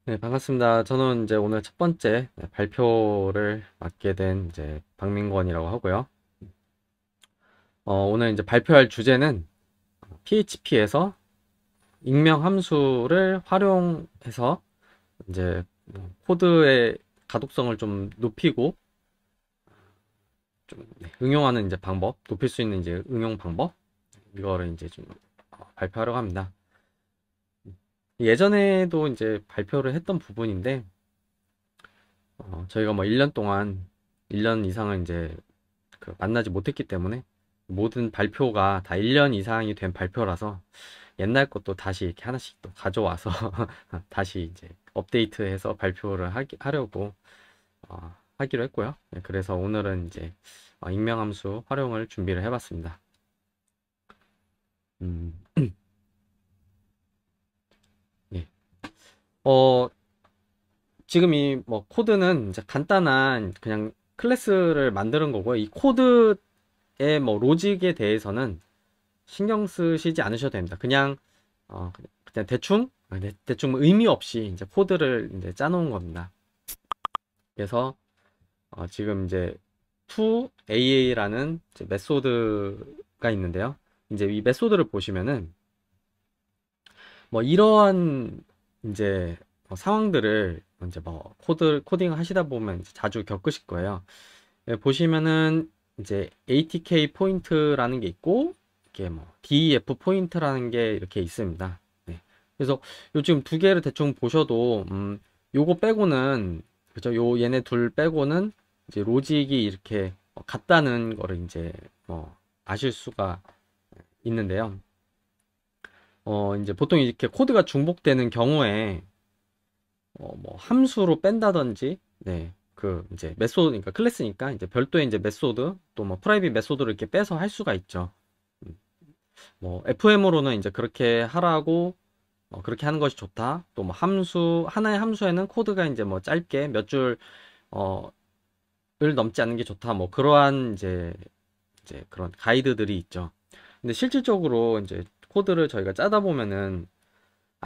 네, 반갑습니다. 저는 이제 오늘 첫 번째 발표를 맡게 된 이제 박민권이라고 하고요. 오늘 이제 발표할 주제는 PHP에서 익명 함수를 활용해서 이제 뭐 코드의 가독성을 좀 높이고 좀 응용하는 이제 방법, 높일 수 있는 이제 응용 방법 이거를 이제 좀 발표하려고 합니다. 예전에도 이제 발표를 했던 부분인데 저희가 뭐 1년 동안 1년 이상을 이제 만나지 못했기 때문에 모든 발표가 다 1년 이상이 된 발표라서 옛날 것도 다시 이렇게 하나씩 또 가져와서 다시 이제 업데이트해서 발표를 하려고 하기로 했고요. 네, 그래서 오늘은 이제 익명함수 활용을 준비를 해봤습니다. 음, 예. 어, 지금 이 뭐 코드는 이제 간단한 그냥 클래스를 만드는 거고요. 이 코드의 뭐 로직에 대해서는 신경 쓰시지 않으셔도 됩니다. 그냥 대충 뭐 의미 없이 이제 코드를 이제 짜놓은 겁니다. 그래서 지금 이제 toAA라는 이제 메소드가 있는데요. 이제 이 메소드를 보시면은 뭐 이러한 이제 상황들을 이제 뭐 코딩 하시다 보면 이제 자주 겪으실 거예요. 보시면은 이제 ATK 포인트라는 게 있고 이게 뭐 DEF 포인트라는 게 이렇게 있습니다. 네. 그래서 요 지금 두 개를 대충 보셔도 요거 빼고는 그죠? 요 얘네 둘 빼고는 이제 로직이 이렇게 같다는 거를 이제 뭐 아실 수가 있는데요. 이제 보통 이렇게 코드가 중복되는 경우에 뭐 함수로 뺀다든지 네. 이제 메소드 그러니까 클래스니까 이제 별도의 이제 메소드 또 뭐 프라이빗 메소드를 이렇게 빼서 할 수가 있죠. 음, 뭐 FM으로는 이제 그렇게 하라고 그렇게 하는 것이 좋다. 또 뭐 하나의 함수에는 코드가 이제 뭐 짧게 몇 줄 을 넘지 않는 게 좋다. 뭐 그러한 이제 그런 가이드들이 있죠. 근데 실질적으로 이제 코드를 저희가 짜다 보면은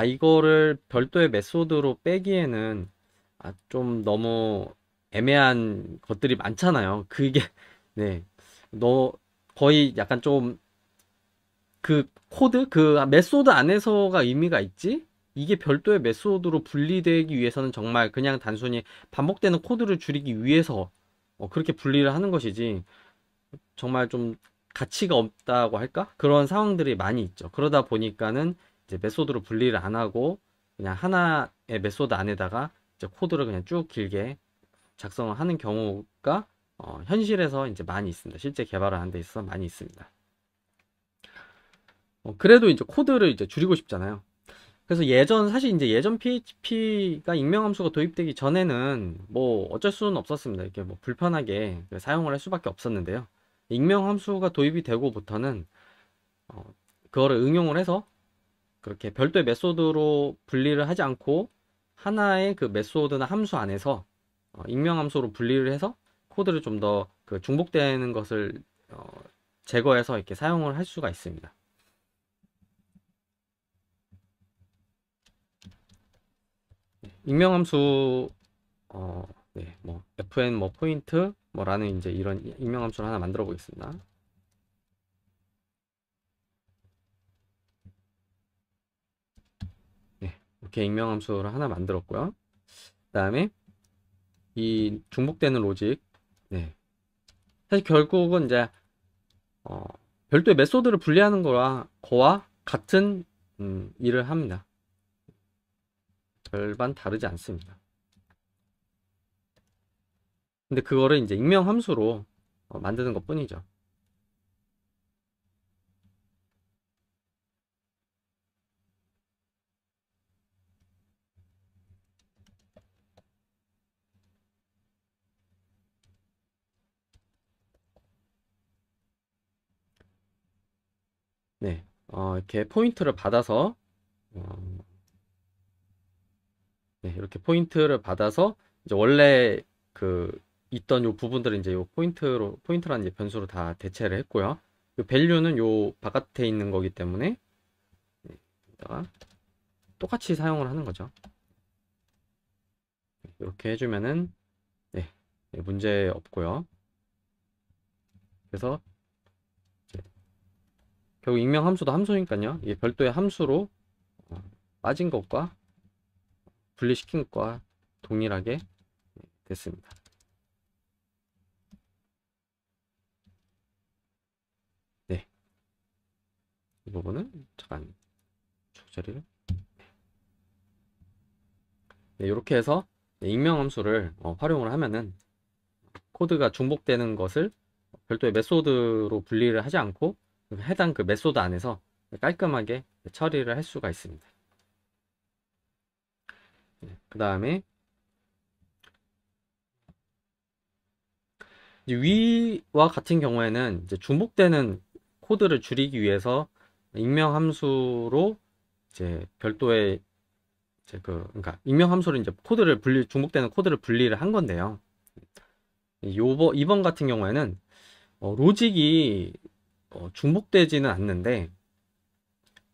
이거를 별도의 메소드로 빼기에는 좀 너무 애매한 것들이 많잖아요. 그게, 네. 너, 거의 약간 좀, 메소드 안에서가 의미가 있지? 이게 별도의 메소드로 분리되기 위해서는 정말 그냥 단순히 반복되는 코드를 줄이기 위해서 그렇게 분리를 하는 것이지, 정말 좀 가치가 없다고 할까? 그런 상황들이 많이 있죠. 그러다 보니까는 이제 메소드로 분리를 안 하고 그냥 하나의 메소드 안에다가 이제 코드를 그냥 쭉 길게 작성을 하는 경우가 현실에서 이제 많이 있습니다. 실제 개발을 하는 데 있어서 많이 있습니다. 그래도 이제 코드를 이제 줄이고 싶잖아요. 그래서 사실 이제 예전 PHP가 익명함수가 도입되기 전에는 뭐 어쩔 수는 없었습니다. 이렇게 뭐 불편하게 사용을 할 수밖에 없었는데요. 익명함수가 도입이 되고부터는 어, 그거를 응용을 해서 그렇게 별도의 메소드로 분리를 하지 않고 하나의 그 메소드나 함수 안에서 익명함수로 분리를 해서 코드를 좀 더 그 중복되는 것을 제거해서 이렇게 사용을 할 수가 있습니다. 익명함수 네, 뭐 fn 뭐 포인트 뭐라는 이제 이런 익명함수를 하나 만들어 보겠습니다. 네, 이렇게 익명함수를 하나 만들었고요. 그다음에 이 중복되는 로직, 네, 사실 결국은 이제 어, 별도의 메소드를 분리하는 거와 같은 일을 합니다. 별반 다르지 않습니다. 근데 그거를 이제 익명함수로 만드는 것 뿐이죠. 네, 이렇게 포인트를 받아서 어, 네, 이렇게 포인트를 받아서 이제 원래 그 있던 요 부분들을 이제 요 포인트라는 이제 변수로 다 대체를 했고요. 요 밸류는 요 바깥에 있는 거기 때문에 네, 여기다가 똑같이 사용을 하는 거죠. 이렇게 해주면은 네, 문제 없고요. 그래서 결국 익명 함수도 함수니까요. 이게 별도의 함수로 빠진 것과 분리시킨 것과 동일하게 됐습니다. 네, 이 부분은 잠깐 처리를. 네, 이렇게 해서 익명 함수를 활용을 하면은 코드가 중복되는 것을 별도의 메소드로 분리를 하지 않고 해당 그 메소드 안에서 깔끔하게 처리를 할 수가 있습니다. 그 다음에 위와 같은 경우에는 이제 중복되는 코드를 줄이기 위해서 익명 함수로 이제 별도의 이제 그러니까 익명 함수로 이제 코드를 중복되는 코드를 분리를 한 건데요. 이번 같은 경우에는 로직이 중복되지는 않는데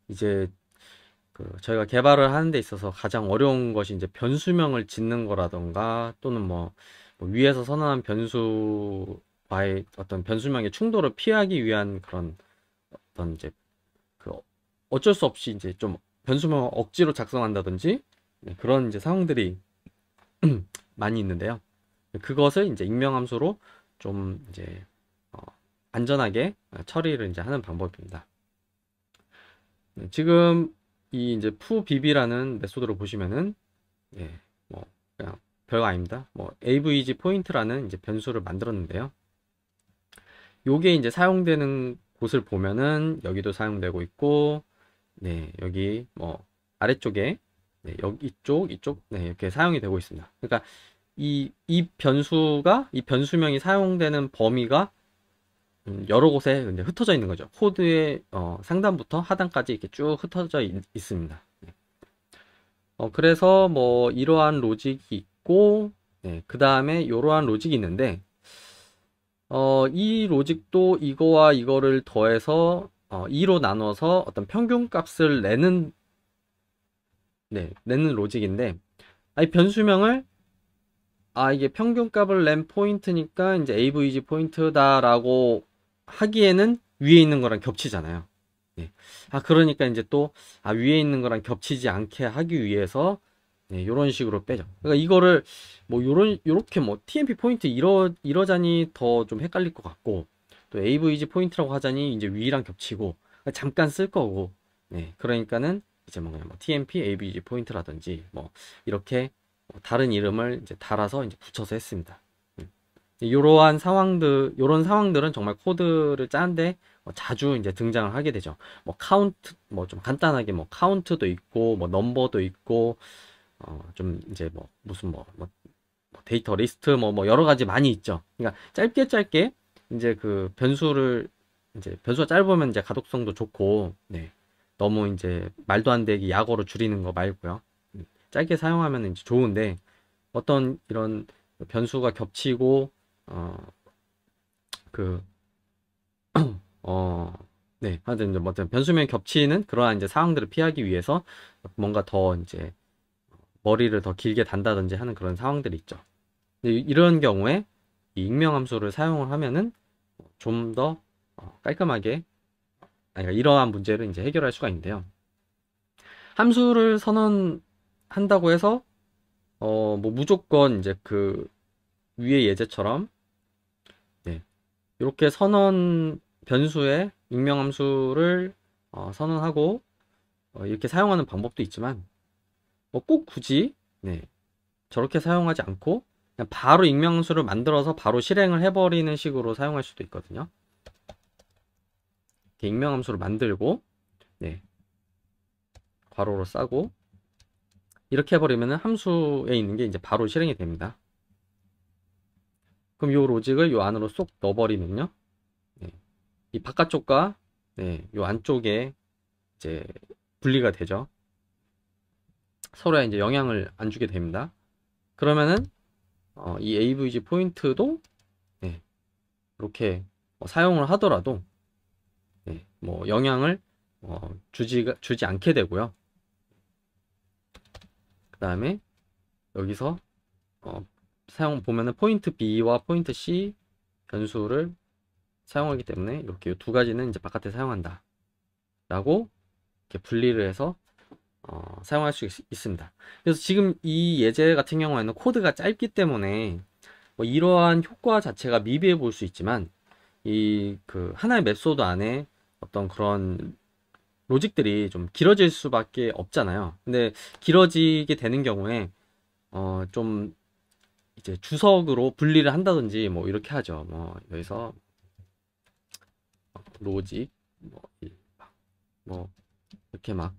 이제 저희가 개발을 하는 데 있어서 가장 어려운 것이 이제 변수명을 짓는 거라던가 또는 뭐 위에서 선언한 변수와의 어떤 변수명의 충돌을 피하기 위한 그런 어떤 이제 그 어쩔 수 없이 이제 좀 변수명을 억지로 작성한다든지 네, 그런 이제 상황들이 많이 있는데요. 그것을 이제 익명함수로 좀 이제 안전하게 처리를 이제 하는 방법입니다. 네, 지금 이 이제 fub라는 메소드로 보시면은 예, 뭐 그냥 별거 아닙니다. 뭐 avg 포인트라는 이제 변수를 만들었는데요. 요게 이제 사용되는 곳을 보면은 여기도 사용되고 있고, 네, 여기 뭐 아래쪽에 네, 여기 이쪽 네, 이렇게 사용이 되고 있습니다. 그러니까 이 변수명이 사용되는 범위가 여러 곳에 이제 흩어져 있는 거죠. 코드의 상단부터 하단까지 이렇게 쭉 흩어져 있습니다. 그래서 뭐 이러한 로직이 있고, 네, 그 다음에 이러한 로직이 있는데, 이 로직도 이거와 이거를 더해서 2로 나눠서 어떤 평균 값을 내는 로직인데, 이 변수명을 이게 평균값을 낸 포인트니까 이제 avg 포인트다라고 하기에는 위에 있는 거랑 겹치잖아요. 네. 그러니까 이제 또 위에 있는 거랑 겹치지 않게 하기 위해서 네, 요런 식으로 빼죠. 그러니까 이거를 뭐 요렇게 뭐 TMP 포인트 이러자니 더 좀 헷갈릴 것 같고 또 avg 포인트라고 하자니 이제 위랑 겹치고 그러니까 잠깐 쓸 거고 네, 그러니까는 이제 뭐 그냥 뭐 TMP avg 포인트라든지 뭐 이렇게 다른 이름을 이제 달아서 이제 붙여서 했습니다. 이러한 요런 상황들은 정말 코드를 짜는데 자주 이제 등장을 하게 되죠. 뭐 카운트, 뭐 좀 간단하게 뭐 카운트도 있고, 뭐 넘버도 있고, 좀 이제 뭐 무슨 뭐 데이터 리스트 뭐 여러 가지 많이 있죠. 그러니까 짧게 이제 그 이제 변수가 짧으면 이제 가독성도 좋고, 네. 너무 이제 말도 안 되게 약어로 줄이는 거 말고요. 짧게 사용하면 이제 좋은데 어떤 이런 변수가 겹치고 그 네, 하여튼 이제 뭐 어떤 변수명 겹치는 그러한 이제 상황들을 피하기 위해서 뭔가 더 이제 머리를 더 길게 단다든지 하는 그런 상황들이 있죠. 이런 경우에 이 익명 함수를 사용을 하면은 좀 더 깔끔하게 그러니까 이러한 문제를 이제 해결할 수가 있는데요. 함수를 선언한다고 해서 뭐 무조건 이제 그 위의 예제처럼 네, 이렇게 변수의 익명함수를 선언하고 이렇게 사용하는 방법도 있지만 뭐 꼭 굳이 네, 저렇게 사용하지 않고 그냥 바로 익명함수를 만들어서 바로 실행을 해버리는 식으로 사용할 수도 있거든요. 이렇게 익명함수를 만들고 네, 괄호로 싸고 이렇게 해버리면 함수에 있는 게 이제 바로 실행이 됩니다. 그럼 요 로직을 요 안으로 쏙 넣어버리면요. 네, 이 바깥쪽과 네, 요 안쪽에 이제 분리가 되죠. 서로에 이제 영향을 안 주게 됩니다. 그러면은 이 avg 포인트도 네, 이렇게 사용을 하더라도 네, 뭐 영향을 주지 않게 되고요. 그 다음에 여기서 보면은 포인트 B와 포인트 C 변수를 사용하기 때문에 이렇게 이 두 가지는 이제 바깥에 사용한다 라고 이렇게 분리를 해서 사용할 수 있습니다. 그래서 지금 이 예제 같은 경우에는 코드가 짧기 때문에 뭐 이러한 효과 자체가 미비해 보일 수 있지만 이 그 하나의 맵소드 안에 어떤 그런 로직들이 좀 길어질 수밖에 없잖아요. 근데 길어지게 되는 경우에 좀 이제 주석으로 분리를 한다든지 뭐 이렇게 하죠. 뭐 여기서 로직 뭐 이렇게 막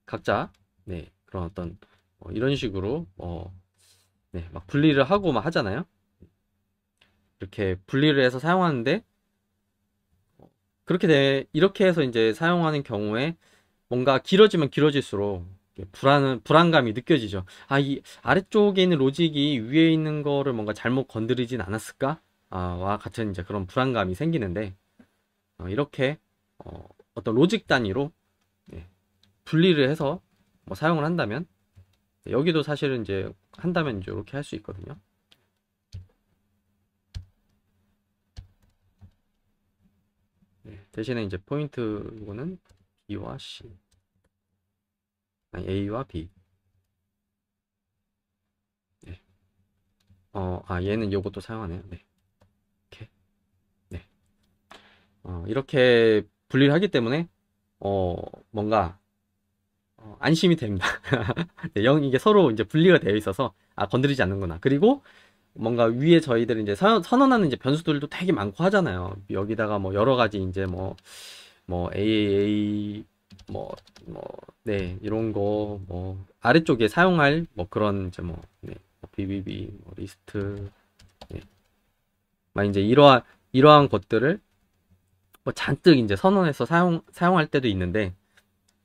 각자 네 그런 어떤 이런 식으로 네 막 분리를 하고 막 하잖아요. 이렇게 분리를 해서 사용하는데 이렇게 해서 이제 사용하는 경우에 뭔가 길어지면 길어질수록 불안감이 느껴지죠. 아, 이 아래쪽에 있는 로직이 위에 있는 거를 뭔가 잘못 건드리진 않았을까? 와 같은 이제 그런 불안감이 생기는데, 이렇게, 어떤 로직 단위로, 예, 분리를 해서 뭐 사용을 한다면, 여기도 사실은 이제 한다면 이제 이렇게 할 수 있거든요. 네, 대신에 이제 포인트 이거는 B와 C, 아니 A와 B. 네. 얘는 요것도 사용하네요. 네. 이렇게. 네. 이렇게 분리를 하기 때문에, 뭔가, 안심이 됩니다. 네, 이게 서로 이제 분리가 되어 있어서, 건드리지 않는구나. 그리고 뭔가 위에 저희들이 이제 선언하는 이제 변수들도 되게 많고 하잖아요. 여기다가 뭐 여러 가지 이제 뭐 AAA, 뭐, 뭐, 네, 이런 거, 뭐, 아래쪽에 사용할 뭐 그런 이제 네, BBB, 뭐 리스트, 네. 막 이제 이러한 것들을 뭐 잔뜩 이제 선언해서 사용할 때도 있는데,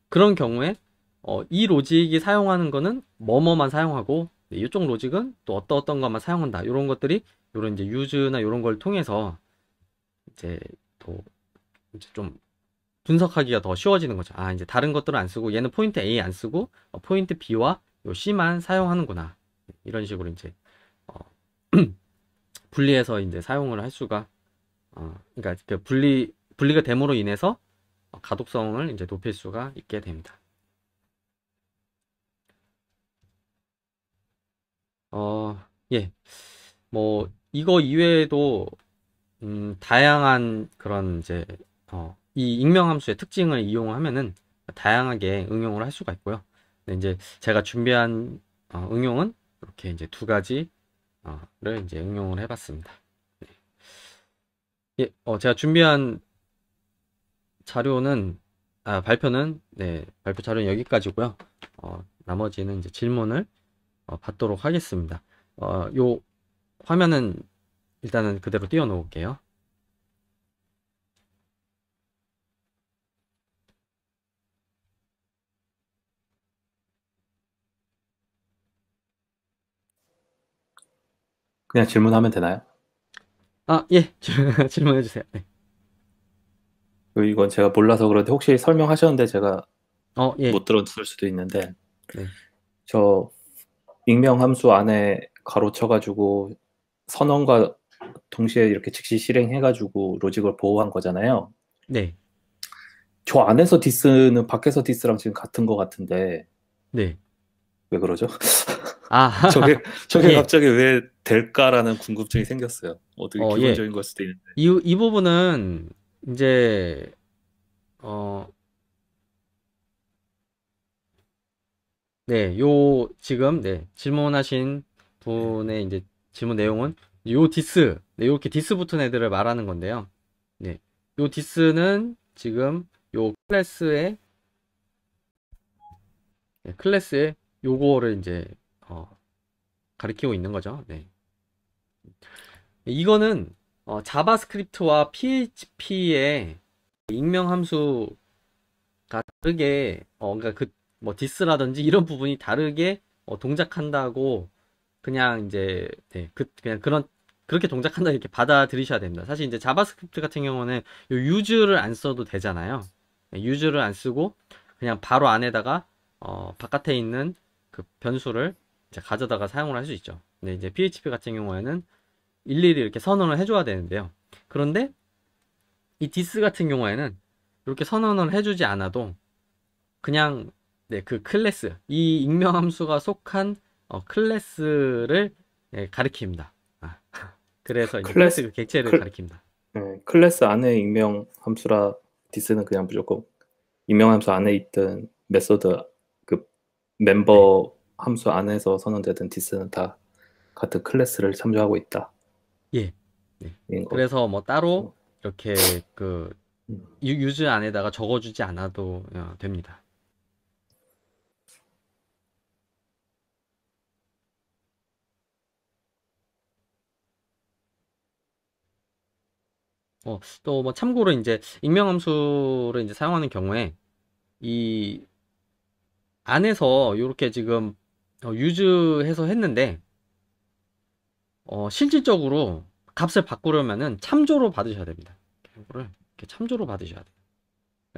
그런 경우에 이 로직이 사용하는 거는 뭐뭐만 사용하고 네, 이쪽 로직은 또 어떤 것만 사용한다. 이런 것들이 이런 이제 유즈나 이런 걸 통해서 이제 또 이제 좀 분석하기가 더 쉬워지는 거죠. 이제 다른 것들은 안 쓰고 얘는 포인트 A 안 쓰고 포인트 B와 요 C만 사용하는구나. 이런 식으로 이제 어, 분리해서 이제 사용을 할 수가 그러니까 그 분리가 됨으로 인해서 가독성을 이제 높일 수가 있게 됩니다. 예. 뭐, 이거 이외에도, 다양한 그런 이제, 이 익명함수의 특징을 이용하면은 다양하게 응용을 할 수가 있고요. 근데 이제 제가 준비한 응용은 이렇게 이제 두 가지를 이제 응용을 해봤습니다. 네. 예, 제가 준비한 자료는, 발표는, 네, 발표 자료는 여기까지고요. 나머지는 이제 질문을 받도록 하겠습니다. 요 화면은 일단은 그대로 띄워 놓을게요. 그냥 질문하면 되나요? 예. 질문해 주세요. 네. 이건 제가 몰라서 그런데 혹시 설명하셨는데 제가 예. 못 들었을 수도 있는데 네. 저 익명 함수 안에 가로쳐가지고 선언과 동시에 이렇게 즉시 실행해가지고 로직을 보호한 거잖아요. 네. 저 안에서 디스는 밖에서 디스랑 지금 같은 거 같은데 네. 왜 그러죠? 아, 저게 예. 갑자기 왜 될까라는 궁금증이 생겼어요. 어떻게 예. 기본적인 걸 수도 있는데. 이 부분은 이제 어, 네. 지금 네. 질문하신 분의 이제 질문 내용은 요 디스, 네, 요렇게 디스 붙은 애들을 말하는 건데요. 네. 요 디스는 지금 요 클래스에 요거를 이제 가리키고 있는 거죠. 네. 이거는 자바스크립트와 PHP의 익명 함수가 다르게 그러니까 뭐 디스라든지 이런 부분이 다르게 동작한다고 그냥 이제 네, 그냥 그렇게 동작한다 이렇게 받아들이셔야 됩니다. 사실 이제 자바스크립트 같은 경우는 요 유즈를 안 써도 되잖아요. 네, 유즈를 안 쓰고 그냥 바로 안에다가 바깥에 있는 그 변수를 이제 가져다가 사용을 할 수 있죠. 근데 이제 PHP 같은 경우에는 일일이 이렇게 선언을 해줘야 되는데요. 그런데 이 디스 같은 경우에는 이렇게 선언을 해주지 않아도 그냥 네, 그 클래스, 이 익명 함수가 속한 클래스를 예, 가리킵니다. 아, 그래서 이제 클래스 클래스 그 객체를 클, 가리킵니다. 클래스 안에 익명 함수라 디스는 그냥 무조건 익명 함수 안에 있던 메소드 그 네, 멤버 함수 안에서 선언되던 디스는 다 같은 클래스를 참조하고 있다. 예. 네. 인 거. 그래서 뭐 따로 이렇게 그 음. 유즈 안에다가 적어주지 않아도 됩니다. 또 뭐 참고로 이제 익명 함수를 이제 사용하는 경우에 이 안에서 이렇게 지금 유즈해서 했는데 실질적으로 값을 바꾸려면은 참조로 받으셔야 됩니다. 이거를 이렇게 참조로 받으셔야 돼요.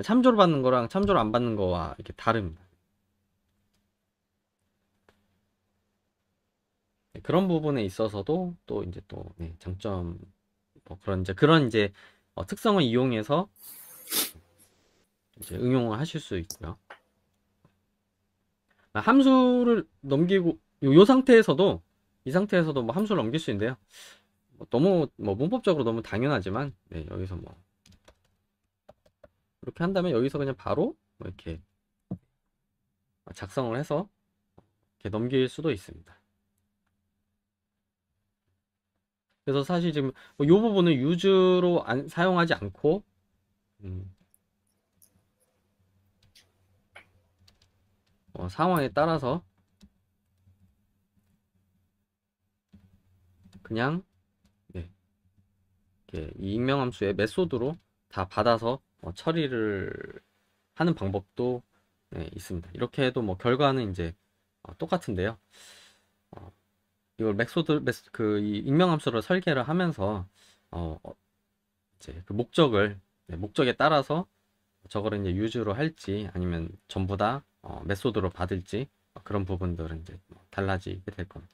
참조로 받는 거랑 참조로 안 받는 거와 이렇게 다릅니다. 네, 그런 부분에 있어서도 또 이제 또 네, 장점 뭐 그런 이제 특성을 이용해서 이제 응용을 하실 수 있고요. 함수를 넘기고 요 상태에서도 이 상태에서도 뭐 함수를 넘길 수 있는데요. 뭐 너무 뭐 문법적으로 너무 당연하지만 네, 여기서 뭐 이렇게 한다면 여기서 그냥 바로 뭐 이렇게 작성을 해서 이렇게 넘길 수도 있습니다. 그래서 사실 지금 뭐이 부분을 유즈로 사용하지 않고 상황에 따라서 그냥 네, 이렇게 이 익명함수의 메소드로 다 받아서 처리를 하는 방법도 네, 있습니다. 이렇게 해도 뭐 결과는 이제 똑같은데요. 어, 이걸 이 익명함수를 설계를 하면서 이제 그 네, 목적에 따라서 저거를 이제 유즈로 할지 아니면 전부 다 메소드로 받을지 그런 부분들은 이제 달라지게 될 겁니다.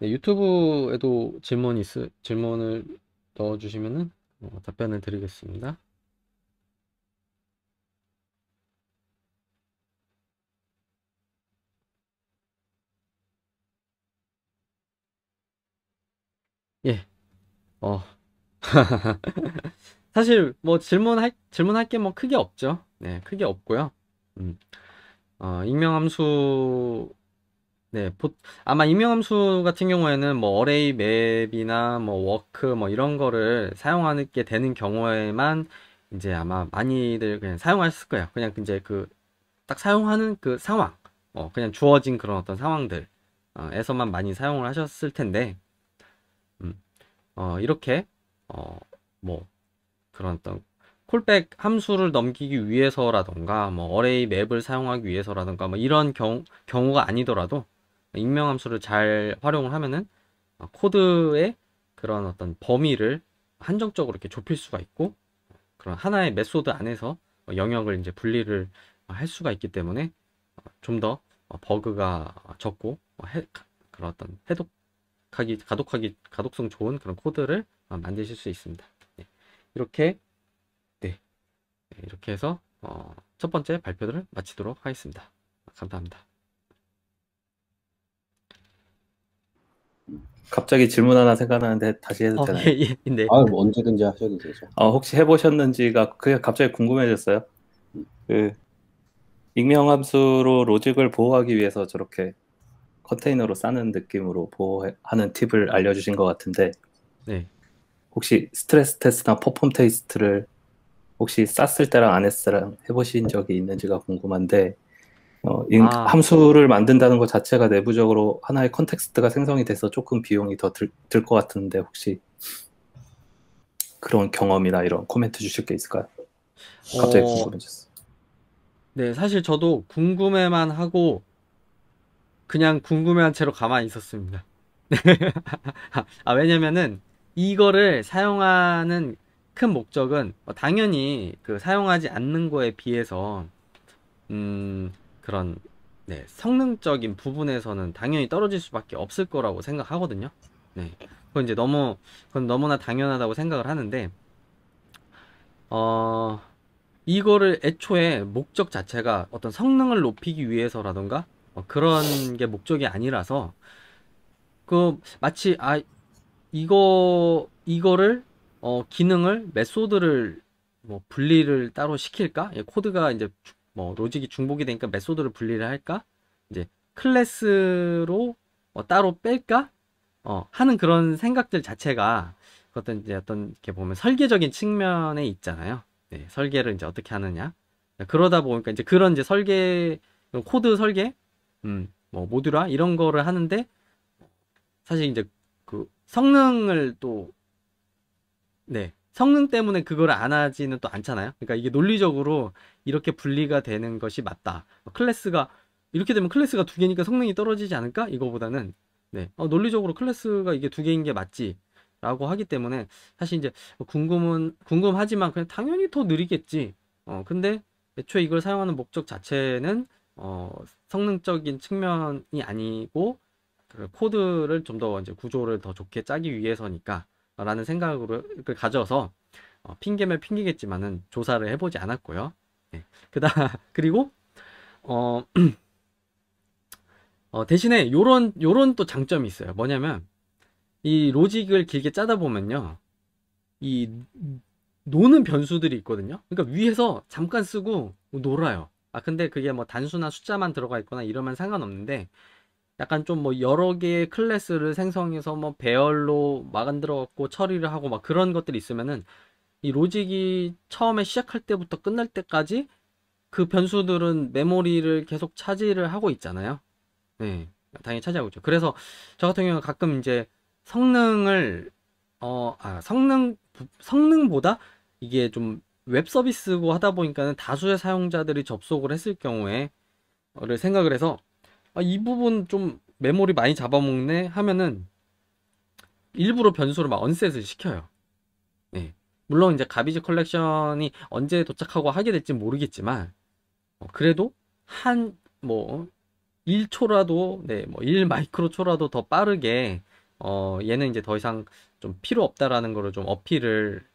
네, 유튜브에도 질문을 넣어주시면은 답변을 드리겠습니다. 예, 어, 사실 뭐 질문할 게 뭐 크게 없죠. 네, 크게 없고요. 음, 익명함수 네, 아마 익명함수 같은 경우에는 뭐 어레이 맵이나 뭐 워크 뭐 이런 거를 사용하게 되는 경우에만 이제 아마 많이들 그냥 사용하셨을 거예요. 그냥 이제 그 딱 사용하는 그 상황, 그냥 주어진 그런 어떤 상황들, 에서만 많이 사용을 하셨을 텐데, 음, 이렇게, 어, 뭐, 그런 어떤 콜백 함수를 넘기기 위해서라던가, 뭐, 어레이 맵을 사용하기 위해서라던가, 뭐, 이런 경우가 아니더라도, 익명 함수를 잘 활용을 하면은, 코드의 그런 어떤 범위를 한정적으로 이렇게 좁힐 수가 있고, 그런 하나의 메소드 안에서 영역을 이제 분리를 할 수가 있기 때문에 좀 더 버그가 적고 그런 어떤 가독성 좋은 그런 코드를 만드실 수 있습니다. 네. 이렇게 네, 네, 이렇게 해서 첫 번째 발표를 마치도록 하겠습니다. 감사합니다. 갑자기 질문 하나 생각나는데 다시 해도 되나요? 예, 예, 네. 아, 뭐 언제든지 하셔도 되죠. 혹시 해보셨는지가 그냥 갑자기 궁금해졌어요. 그 익명 함수로 로직을 보호하기 위해서 저렇게 컨테이너로 싸는 느낌으로 보호하는 팁을 알려주신 것 같은데 네. 혹시 스트레스 테스트나 퍼폼 테스트를 혹시 쌌을 때랑 안 했을 때랑 해보신 적이 있는지가 궁금한데 함수를 만든다는 것 자체가 내부적으로 하나의 컨텍스트가 생성이 돼서 조금 비용이 더 들 것 같은데 혹시 그런 경험이나 이런 코멘트 주실 게 있을까요? 갑자기 궁금해졌어. 네, 사실 저도 궁금해만 하고 그냥 궁금해한 채로 가만히 있었습니다. 왜냐면은 이거를 사용하는 큰 목적은 당연히 그 사용하지 않는 거에 비해서 그런 네, 성능적인 부분에서는 당연히 떨어질 수밖에 없을 거라고 생각하거든요. 네. 그건 너무나 당연하다고 생각을 하는데, 어, 이거를 애초에 목적 자체가 어떤 성능을 높이기 위해서라던가, 그런 게 목적이 아니라서, 마치, 이거를, 기능을, 메소드를, 뭐, 분리를 따로 시킬까? 코드가 이제, 뭐, 로직이 중복이 되니까 메소드를 분리를 할까? 이제, 클래스로, 따로 뺄까? 하는 그런 생각들 자체가, 이렇게 보면 설계적인 측면에 있잖아요. 네, 설계를 이제 어떻게 하느냐. 그러다 보니까 이제 그런 이제 코드 설계, 뭐, 모듈화, 이런 거를 하는데, 사실 이제 그 성능을 또 네. 성능 때문에 그걸 안 하지는 또 않잖아요. 그러니까 이게 논리적으로 이렇게 분리가 되는 것이 맞다. 이렇게 되면 클래스가 두 개니까 성능이 떨어지지 않을까? 이거보다는, 네. 논리적으로 클래스가 이게 두 개인 게 맞지. 라고 하기 때문에, 사실 이제 궁금하지만 그냥 당연히 더 느리겠지. 근데 애초에 이걸 사용하는 목적 자체는, 어, 성능적인 측면이 아니고, 그 코드를 좀 더 이제 구조를 더 좋게 짜기 위해서니까, 라는 생각을 가져서 핑계면 핑계겠지만은 조사를 해보지 않았고요. 네. 그리고 어, 대신에 요런 또 장점이 있어요. 뭐냐면 이 로직을 길게 짜다 보면요. 이 노는 변수들이 있거든요. 그러니까 위에서 잠깐 쓰고 놀아요. 근데 그게 뭐 단수나 숫자만 들어가 있거나 이러면 상관없는데, 약간 좀 뭐 여러 개의 클래스를 생성해서 뭐 배열로 만들어 갖고 처리를 하고 막 그런 것들이 있으면은, 이 로직이 처음에 시작할 때부터 끝날 때까지 그 변수들은 메모리를 계속 차지를 하고 있잖아요. 네, 당연히 차지하고 있죠. 그래서 저 같은 경우는 가끔 이제 성능을 성능보다 이게 좀 웹 서비스고 하다 보니까는 다수의 사용자들이 접속을 했을 경우에를 생각을 해서, 이 부분 좀 메모리 많이 잡아먹네 하면은 일부러 변수를 막 언셋을 시켜요. 네. 물론 이제 가비지 컬렉션이 언제 도착하고 하게 될지 모르겠지만, 그래도 뭐 1초라도, 네, 뭐 1 마이크로 초라도 더 빠르게, 얘는 이제 더 이상 좀 필요 없다라는 거를 좀 어필을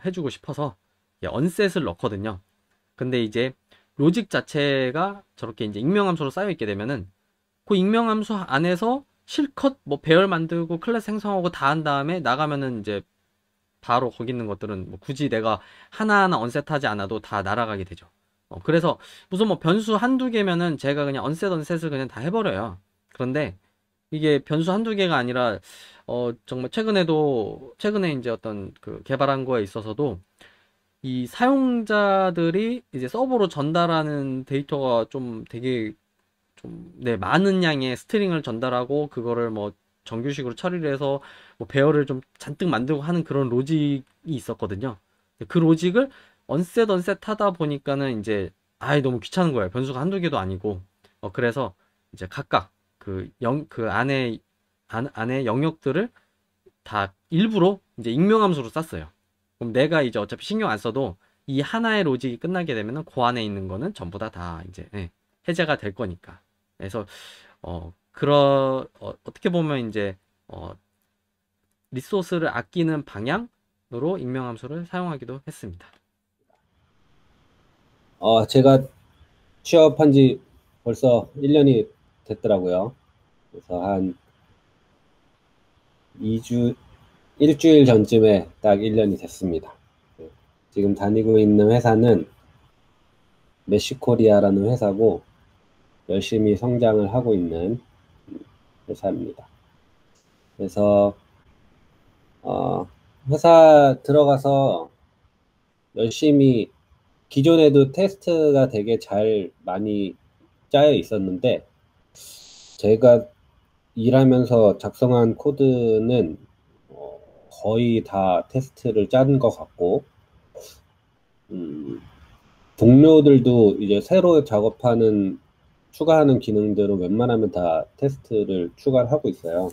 해주고 싶어서 언셋을 넣거든요. 근데 이제 로직 자체가 저렇게 이제 익명함수로 쌓여 있게 되면은 그 익명함수 안에서 실컷 뭐 배열 만들고 클래스 생성하고 다 한 다음에 나가면은 이제 바로 거기 있는 것들은 뭐 굳이 내가 하나하나 언셋하지 않아도 다 날아가게 되죠. 그래서 무슨 뭐 변수 한두 개면은 제가 그냥 언셋을 그냥 다 해버려요. 그런데 이게 변수 한두 개가 아니라, 정말 최근에 이제 어떤 그 개발한 거에 있어서도 이 사용자들이 이제 서버로 전달하는 데이터가 좀 되게 네, 많은 양의 스트링을 전달하고 그거를 뭐 정규식으로 처리를 해서 뭐 배열을 좀 잔뜩 만들고 하는 그런 로직이 있었거든요. 그 로직을 언셋 하다 보니까는 이제 너무 귀찮은 거예요. 변수가 한두 개도 아니고. 그래서 이제 각각 그 안에 영역들을 다 일부러 이제 익명함수로 쌌어요. 그럼 내가 이제 어차피 신경 안 써도 이 하나의 로직이 끝나게 되면은 그 안에 있는 거는 전부 다 이제 해제가 될 거니까. 그래서 어떻게 보면 이제 어, 리소스를 아끼는 방향으로 익명함수를 사용하기도 했습니다. 제가 취업한 지 벌써 1년이 됐더라고요. 그래서 한 2주, 일주일 전쯤에 딱 1년이 됐습니다. 지금 다니고 있는 회사는 메시코리아라는 회사고 열심히 성장을 하고 있는 회사입니다. 그래서 회사 들어가서 열심히 기존에도 테스트가 되게 잘 많이 짜여 있었는데 제가 일하면서 작성한 코드는 거의 다 테스트를 짠 것 같고 동료들도 이제 새로 추가하는 기능들은 웬만하면 다 테스트를 추가를 하고 있어요.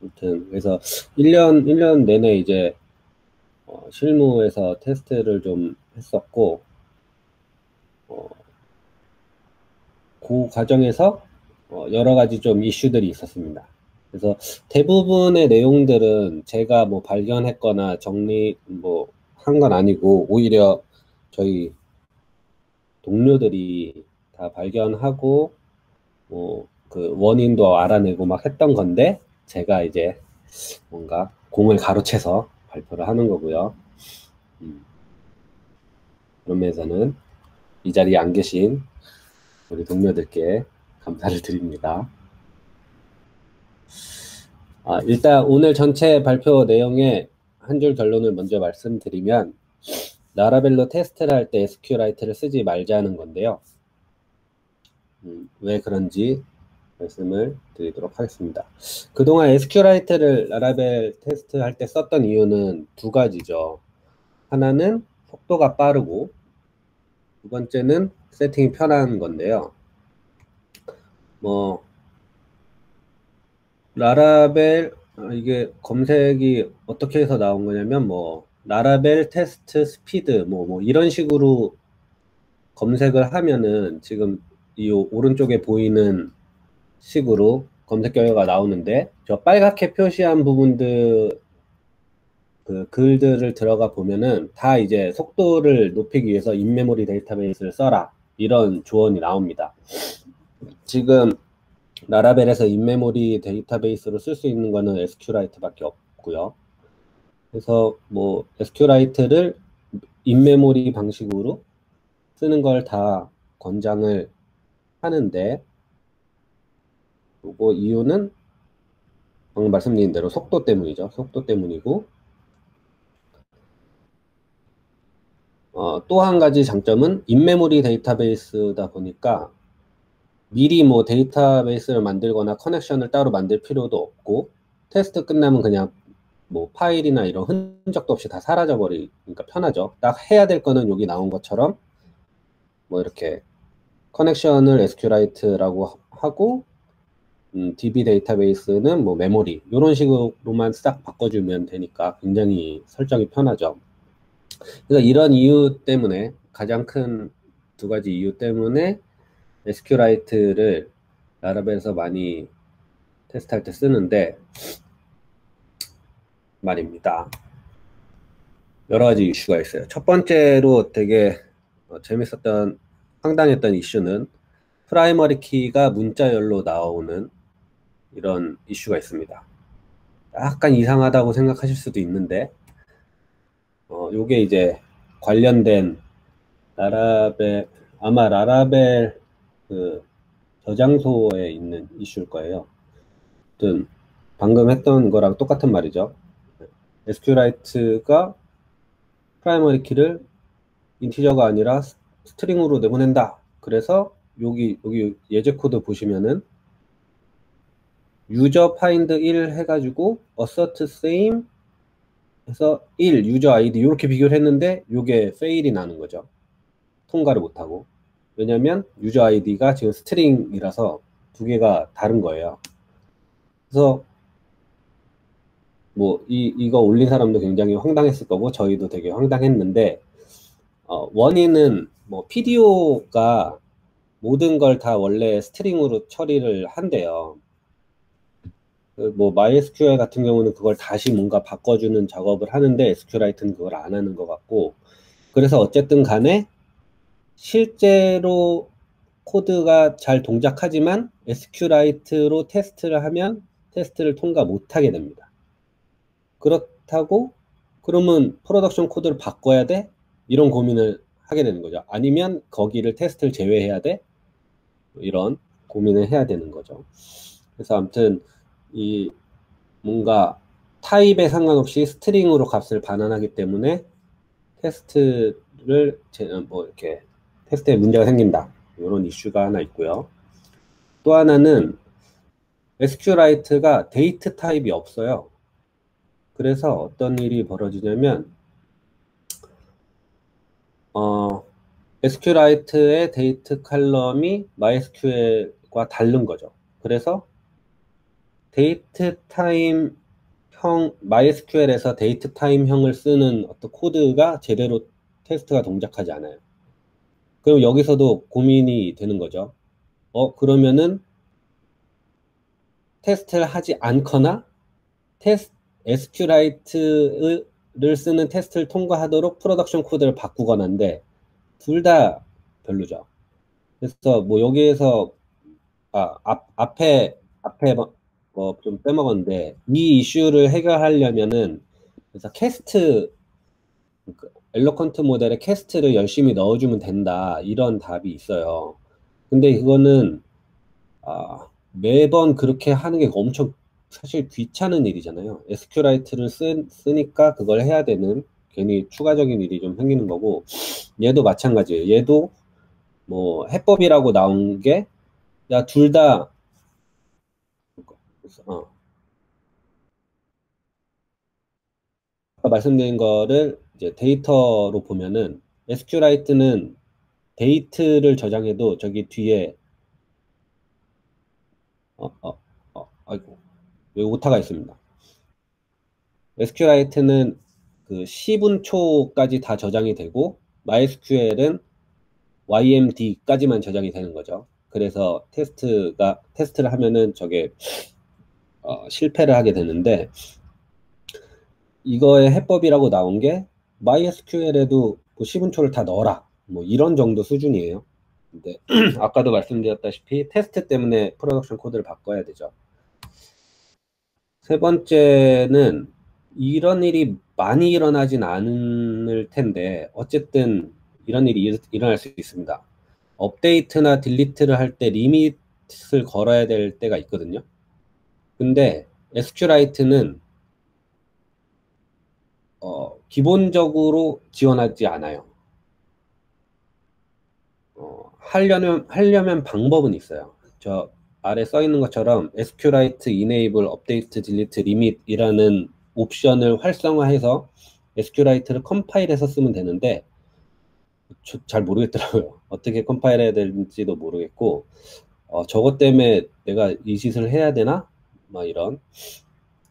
아무튼 그래서 1년 내내 이제 실무에서 테스트를 좀 했었고 그 과정에서 여러 가지 좀 이슈들이 있었습니다. 그래서 대부분의 내용들은 제가 뭐 발견했거나 정리 뭐 한 건 아니고 오히려 저희 동료들이 다 발견하고 뭐 그 원인도 알아내고 막 했던 건데 제가 이제 뭔가 공을 가로채서 발표를 하는 거고요. 그런 면에서는 이 자리에 안 계신 우리 동료들께 감사를 드립니다. 일단 오늘 전체 발표 내용의 한 줄 결론을 먼저 말씀드리면 라라벨로 테스트를 할 때 SQLite를 쓰지 말자는 건데요. 왜 그런지 말씀을 드리도록 하겠습니다. 그동안 SQLite를 라라벨 테스트할 때 썼던 이유는 두 가지죠. 하나는 속도가 빠르고 두 번째는 세팅이 편한 건데요. 뭐 라라벨 이게 검색이 어떻게 해서 나온 거냐면 뭐 라라벨 테스트 스피드 뭐 이런 식으로 검색을 하면은 지금 이 오른쪽에 보이는 식으로 검색 결과가 나오는데 저 빨갛게 표시한 부분들 그 글들을 들어가 보면은 다 이제 속도를 높이기 위해서 인메모리 데이터베이스를 써라 이런 조언이 나옵니다. 지금 라라벨에서 인메모리 데이터베이스로 쓸 수 있는 거는 SQLite밖에 없고요. 그래서 뭐 SQLite를 인메모리 방식으로 쓰는 걸 다 권장을 하는데 그리고 이유는 방금 말씀드린 대로 속도 때문이죠. 속도 때문이고 또 한 가지 장점은 인메모리 데이터베이스다 보니까 미리 뭐 데이터베이스를 만들거나 커넥션을 따로 만들 필요도 없고 테스트 끝나면 그냥 뭐 파일이나 이런 흔적도 없이 다 사라져 버리니까 편하죠. 딱 해야 될 거는 여기 나온 것처럼 뭐 이렇게 커넥션을 SQLite라고 하고 DB 데이터베이스는 뭐 메모리 이런 식으로만 싹 바꿔주면 되니까 굉장히 설정이 편하죠. 그래서 이런 이유 때문에 가장 큰 두 가지 이유 때문에 SQLite를 라라벨에서 많이 테스트할 때 쓰는데 말입니다. 여러 가지 이슈가 있어요. 첫 번째로 되게 재밌었던 황당했던 이슈는 프라이머리 키가 문자열로 나오는 이런 이슈가 있습니다. 약간 이상하다고 생각하실 수도 있는데 요게 이제 관련된 라라벨 아마 라라벨 그 저장소에 있는 이슈일 거예요. 아무튼 방금 했던 거랑 똑같은 말이죠. SQLite가 프라이머리 키를 인티저가 아니라 스트링으로 내보낸다. 그래서 여기 예제 코드 보시면은 유저 파인드 1 해가지고 assert same 해서 1 유저 아이디 이렇게 비교를 했는데 이게 페일이 나는 거죠. 통과를 못하고. 왜냐면 유저 아이디가 지금 스트링이라서 두 개가 다른 거예요. 그래서 뭐 이거 올린 사람도 굉장히 황당했을 거고 저희도 되게 황당했는데 원인은 뭐 PDO가 모든 걸 다 원래 스트링으로 처리를 한대요. 뭐 MySQL 같은 경우는 그걸 다시 뭔가 바꿔주는 작업을 하는데 SQLite는 그걸 안 하는 것 같고 그래서 어쨌든 간에 실제로 코드가 잘 동작하지만 SQLite로 테스트를 하면 테스트를 통과 못하게 됩니다. 그렇다고 그러면 프로덕션 코드를 바꿔야 돼? 이런 고민을 하게 되는 거죠. 아니면 거기를 테스트를 제외해야 돼? 이런 고민을 해야 되는 거죠. 그래서 아무튼 이 뭔가 타입에 상관없이 스트링으로 값을 반환하기 때문에 테스트를 뭐 이렇게 테스트에 문제가 생긴다. 이런 이슈가 하나 있고요. 또 하나는 SQLite가 데이트 타입이 없어요. 그래서 어떤 일이 벌어지냐면 SQLite의 데이트 칼럼이 MySQL과 다른 거죠. 그래서 데이트 타임 형 MySQL에서 데이트 타임 형을 쓰는 어떤 코드가 제대로 테스트가 동작하지 않아요. 그럼 여기서도 고민이 되는 거죠. 그러면은 테스트를 하지 않거나 SQLite를 쓰는 테스트를 통과하도록 프로덕션 코드를 바꾸거나인데 둘 다 별로죠. 그래서 뭐 여기에서 앞에 좀 빼먹었는데 이 이슈를 해결하려면은 그래서 엘로컨트 모델에 캐스트를 열심히 넣어주면 된다 이런 답이 있어요. 근데 그거는 매번 그렇게 하는 게 엄청 사실 귀찮은 일이잖아요. SQLite를 쓰니까 그걸 해야 되는 괜히 추가적인 일이 좀 생기는 거고 얘도 마찬가지예요. 얘도 뭐 해법이라고 나온 게 야 둘 다 아까 말씀드린 거를 이제 데이터로 보면은 SQLite는 데이트를 저장해도 저기 뒤에 아이고 여기 오타가 있습니다. SQLite는 그 10분초까지 다 저장이 되고 MySQL은 YMD까지만 저장이 되는 거죠. 그래서 테스트를 하면은 저게 실패를 하게 되는데 이거의 해법이라고 나온 게 MySQL에도 그 10분초를 다 넣어라 뭐 이런 정도 수준이에요. 근데 아까도 말씀드렸다시피 테스트 때문에 프로덕션 코드를 바꿔야 되죠. 세 번째는 이런 일이 많이 일어나진 않을 텐데 어쨌든 이런 일이 일어날 수 있습니다. 업데이트나 딜리트를 할 때 리밋을 걸어야 될 때가 있거든요. 근데 SQLite는 기본적으로 지원하지 않아요. 하려면 방법은 있어요. 저 아래 써 있는 것처럼 SQLite enable update delete limit이라는 옵션을 활성화해서 SQLite를 컴파일해서 쓰면 되는데 잘 모르겠더라고요. 어떻게 컴파일해야 될지도 모르겠고 저것 때문에 내가 이 짓을 해야 되나? 막 이런.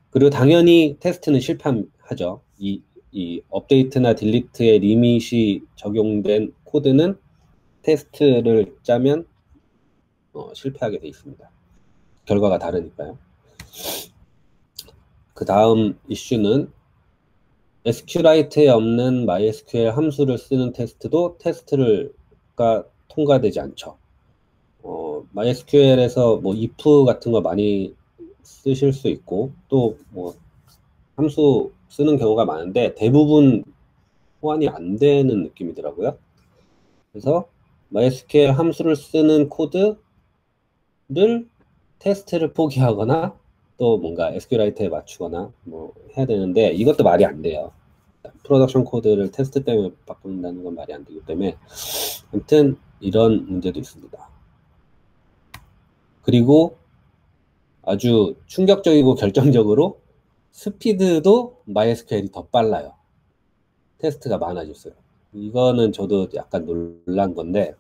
그리고 당연히 테스트는 실패하죠. 이 업데이트나 딜리트의 리밋이 적용된 코드는 테스트를 짜면 실패하게 돼 있습니다. 결과가 다르니까요. 그 다음 이슈는 SQLite에 없는 MySQL 함수를 쓰는 테스트가 통과되지 않죠. MySQL에서 뭐 if 같은 거 많이 쓰실 수 있고 또 뭐 함수 쓰는 경우가 많은데 대부분 호환이 안 되는 느낌이더라고요. 그래서 MySQL 함수를 쓰는 코드를 테스트를 포기하거나 또 뭔가 SQLite에 맞추거나 뭐 해야 되는데 이것도 말이 안 돼요. 프로덕션 코드를 테스트 때문에 바꾼다는 건 말이 안 되기 때문에 아무튼 이런 문제도 있습니다. 그리고 아주 충격적이고 결정적으로 스피드도 MySQL이 더 빨라요. 테스트가 많아졌어요. 이거는 저도 약간 놀란 건데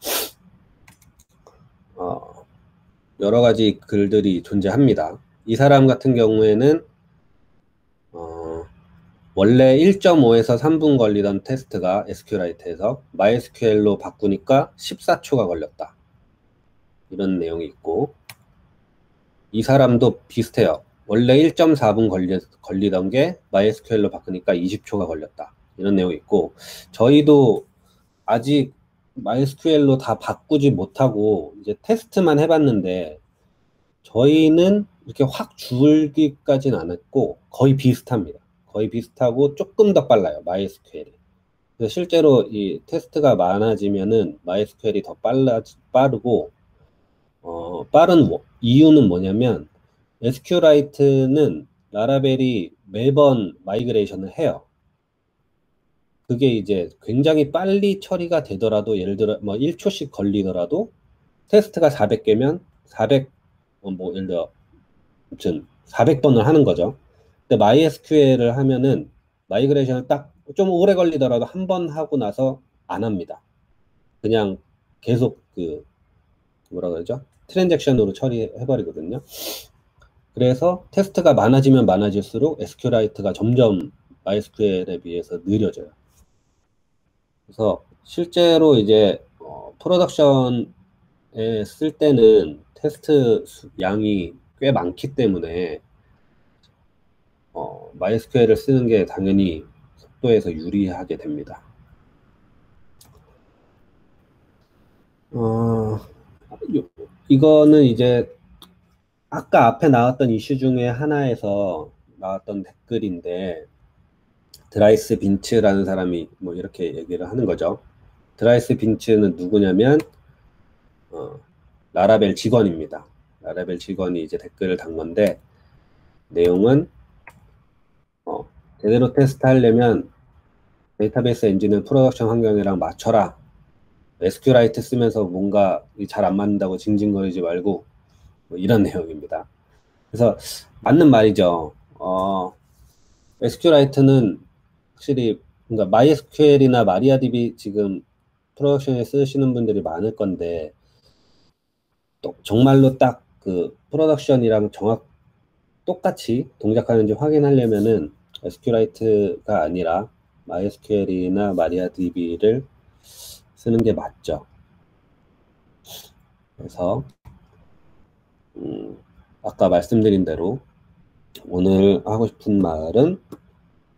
여러 가지 글들이 존재합니다. 이 사람 같은 경우에는 원래 1.5에서 3분 걸리던 테스트가 SQLite에서 MySQL로 바꾸니까 14초가 걸렸다. 이런 내용이 있고 이 사람도 비슷해요. 원래 1.4분 걸리던 게 MySQL로 바꾸니까 20초가 걸렸다. 이런 내용이 있고 저희도 아직 MySQL로 다 바꾸지 못하고 이제 테스트만 해봤는데 저희는 이렇게 확 줄기까지는 않았고 거의 비슷합니다. 거의 비슷하고 조금 더 빨라요. MySQL이. 그래서 실제로 이 테스트가 많아지면은 MySQL이 더 빠르고 빠른 이유는 뭐냐면 SQLite는 라라벨이 매번 마이그레이션을 해요. 그게 이제 굉장히 빨리 처리가 되더라도 예를 들어 뭐 1초씩 걸리더라도 테스트가 400개면 400 뭐 예를 들어 아무튼 400번을 하는 거죠. 근데 MySQL을 하면은 마이그레이션을 딱 좀 오래 걸리더라도 한 번 하고 나서 안 합니다. 그냥 계속 그 뭐라 그러죠? 트랜잭션으로 처리해버리거든요. 그래서 테스트가 많아지면 많아질수록 SQLite가 점점 MySQL에 비해서 느려져요. 그래서 실제로 이제 프로덕션 쓸 때는 테스트 양이 꽤 많기 때문에 MySQL을 쓰는 게 당연히 속도에서 유리하게 됩니다. 이거는 이제 아까 앞에 나왔던 이슈 중에 하나에서 나왔던 댓글인데, 드라이스 빈츠라는 사람이 뭐 이렇게 얘기를 하는 거죠. 드라이스 빈츠는 누구냐면 라라벨 직원입니다. 라라벨 직원이 이제 댓글을 단 건데, 내용은 제대로 테스트 하려면 데이터베이스 엔진은 프로덕션 환경이랑 맞춰라. SQLite 쓰면서 뭔가 잘 안 맞는다고 징징거리지 말고, 뭐 이런 내용입니다. 그래서 맞는 말이죠. SQLite는 확실히, 그러니까 MySQL이나 MariaDB 지금 프로덕션에 쓰시는 분들이 많을 건데, 또 정말로 딱 그 프로덕션이랑 똑같이 동작하는지 확인하려면은 SQLite가 아니라 MySQL이나 MariaDB를 쓰는 게 맞죠. 그래서 아까 말씀드린 대로 오늘 하고 싶은 말은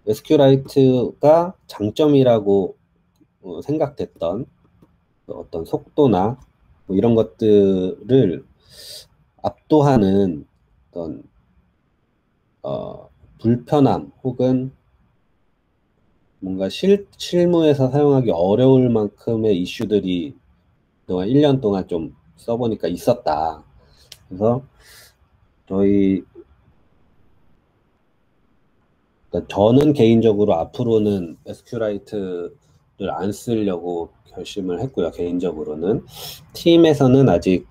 SQLite가 장점이라고 생각됐던 어떤 속도나 뭐 이런 것들을 압도하는 어떤 불편함 혹은 뭔가 실무에서 사용하기 어려울 만큼의 이슈들이 그동안 1년 동안 좀 써보니까 있었다. 그래서 저는 개인적으로 앞으로는 SQLite를 안 쓰려고 결심을 했고요. 개인적으로는. 팀에서는 아직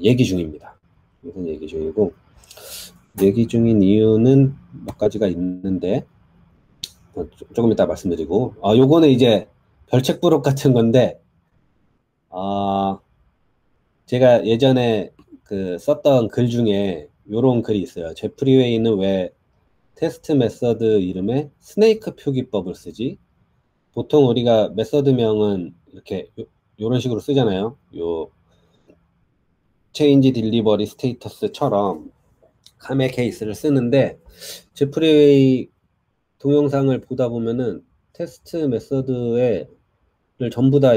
얘기 중입니다. 무슨 얘기 중이고, 얘기 중인 이유는 몇 가지가 있는데 조금 이따 말씀드리고, 요거는 이제 별책부록 같은 건데, 제가 예전에 썼던 글 중에 요런 글이 있어요. 제프리 웨이는 왜 테스트 메서드 이름에 스네이크 표기법을 쓰지? 보통 우리가 메서드명은 이렇게 요런 식으로 쓰잖아요. 요 change delivery status처럼 카메 케이스를 쓰는데, 제프리 웨이 동영상을 보다 보면은 테스트 메서드를 전부 다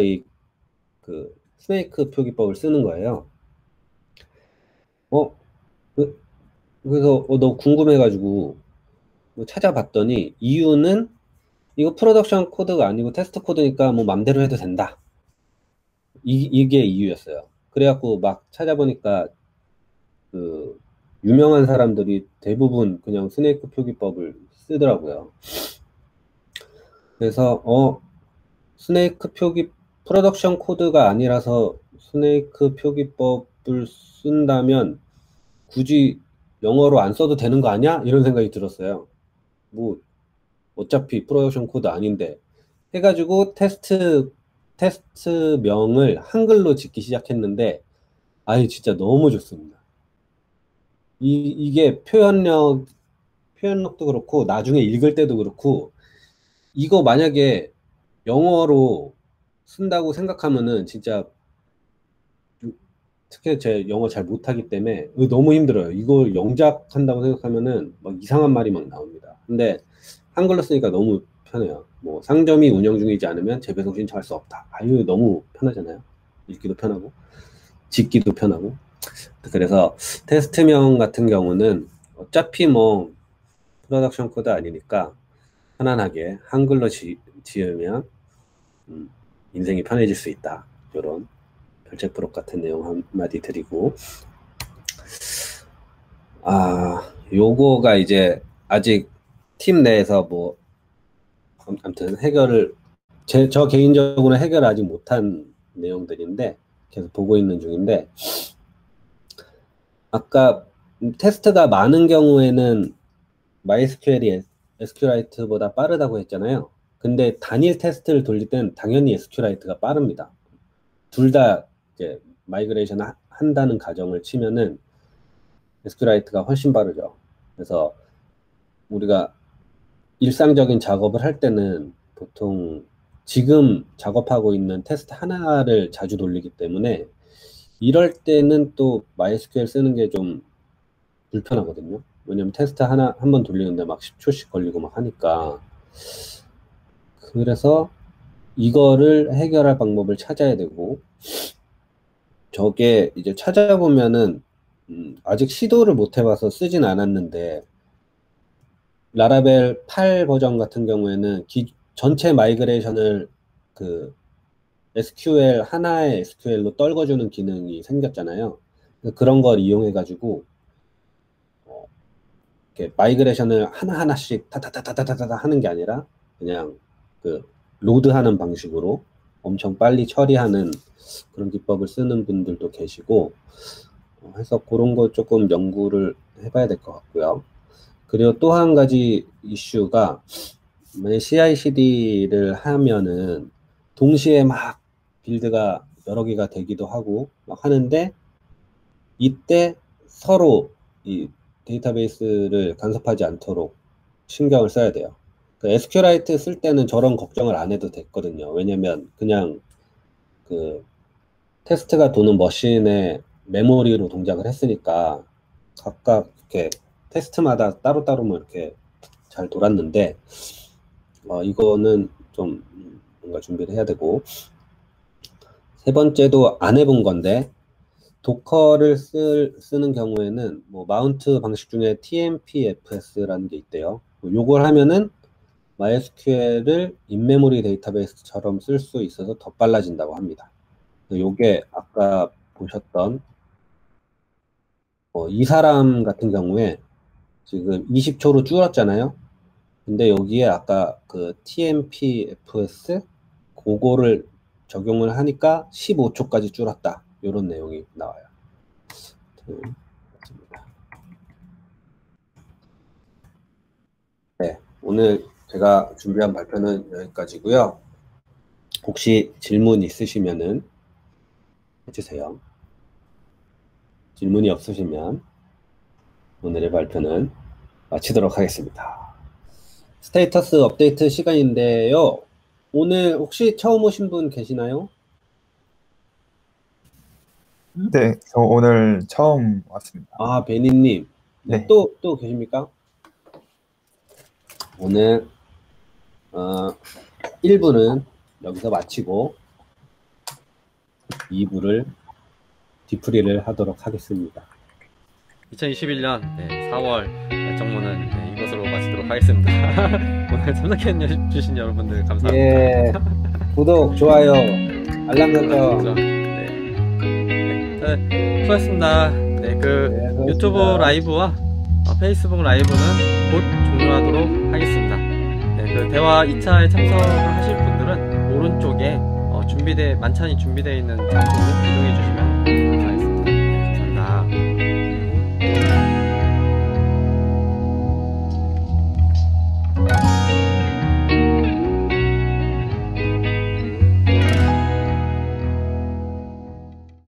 그 스네이크 표기법을 쓰는 거예요. 그래서 너무 궁금해가지고 찾아봤더니 이유는 이거 프로덕션 코드가 아니고 테스트 코드니까 뭐 맘대로 해도 된다. 이게 이유였어요. 그래갖고 막 찾아보니까 그 유명한 사람들이 대부분 그냥 스네이크 표기법을 쓰더라고요. 그래서 스네이크 프로덕션 코드가 아니라서 스네이크 표기법을 쓴다면 굳이 영어로 안 써도 되는 거 아니야? 이런 생각이 들었어요. 뭐 어차피 프로덕션 코드 아닌데 해가지고 테스트명을 한글로 짓기 시작했는데, 아니 진짜 너무 좋습니다. 이게 표현력도 그렇고 나중에 읽을 때도 그렇고, 이거 만약에 영어로 쓴다고 생각하면은 진짜, 특히 제 영어 잘 못하기 때문에 너무 힘들어요. 이걸 영작한다고 생각하면은 막 이상한 말이 막 나옵니다. 근데 한글로 쓰니까 너무 편해요. 뭐 상점이 운영 중이지 않으면 재배송 신청할 수 없다. 아유, 너무 편하잖아요. 읽기도 편하고 짓기도 편하고. 그래서 테스트명 같은 경우는 어차피 뭐 프로덕션 코드 아니니까 편안하게 한글로 지으면 인생이 편해질 수 있다. 이런 별책부록 같은 내용 한마디 드리고, 요거가 이제 아직 팀 내에서 뭐 아무튼 저 개인적으로 해결을 아직 못한 내용들인데 계속 보고 있는 중인데, 아까 테스트가 많은 경우에는 MySQL이 SQLite보다 빠르다고 했잖아요. 근데 단일 테스트를 돌릴 땐 당연히 SQLite가 빠릅니다. 둘 다 이제 마이그레이션 한다는 가정을 치면은 SQLite가 훨씬 빠르죠. 그래서 우리가 일상적인 작업을 할 때는 보통 지금 작업하고 있는 테스트 하나를 자주 돌리기 때문에 이럴 때는 또 MySQL 쓰는 게 좀 불편하거든요. 왜냐면 테스트 한 번 돌리는데 막 10초씩 걸리고 막 하니까. 그래서 이거를 해결할 방법을 찾아야 되고, 저게 이제 찾아보면은 아직 시도를 못 해봐서 쓰진 않았는데, 라라벨 8 버전 같은 경우에는 전체 마이그레이션을 그 SQL 하나의 SQL로 떨궈주는 기능이 생겼잖아요. 그런 걸 이용해가지고 이렇게 마이그레이션을 하나하나씩 타타타타타타 하는 게 아니라 그냥 그 로드하는 방식으로 엄청 빨리 처리하는 그런 기법을 쓰는 분들도 계시고, 해서 그런 거 조금 연구를 해봐야 될 것 같고요. 그리고 또 한 가지 이슈가, 만약 CI/CD를 하면은 동시에 막 빌드가 여러 개가 되기도 하고 막 하는데, 이때 서로 이 데이터베이스를 간섭하지 않도록 신경을 써야 돼요. 그 SQLite 쓸 때는 저런 걱정을 안 해도 됐거든요. 왜냐면 그냥 그 테스트가 도는 머신에 메모리로 동작을 했으니까 각각 이렇게 테스트마다 따로따로 뭐 이렇게 잘 돌았는데, 이거는 좀 뭔가 준비를 해야 되고, 세 번째도 안 해본 건데, 도커를 쓰는 경우에는 뭐 마운트 방식 중에 TMPFS라는 게 있대요. 요걸 하면은 MySQL을 인메모리 데이터베이스처럼 쓸 수 있어서 더 빨라진다고 합니다. 요게 아까 보셨던 이 사람 같은 경우에 지금 20초로 줄었잖아요. 근데 여기에 아까 그 TMPFS 그거를 적용을 하니까 15초까지 줄었다. 이런 내용이 나와요. 네, 오늘 제가 준비한 발표는 여기까지고요. 혹시 질문 있으시면은 해주세요. 질문이 없으시면 오늘의 발표는 마치도록 하겠습니다. 스테이터스 업데이트 시간인데요. 오늘 혹시 처음 오신 분 계시나요? 네, 저 오늘 처음 왔습니다. 아, 베니님. 네. 또 계십니까? 오늘 1부는 여기서 마치고 2부를 뒤풀이를 하도록 하겠습니다. 2021년 4월 정모는 이것으로 마치도록 하겠습니다. 오늘 참석해 주신 여러분들 감사합니다. 예, 구독, 좋아요, 알람 설정. 네, 수고하셨습니다. 수고하셨습니다. 유튜브 라이브와 페이스북 라이브는 곧 종료하도록 하겠습니다. 그 대화 2차에 참석하실 분들은 오른쪽에 만찬이 준비되어 있는 장소로 이동해 주시면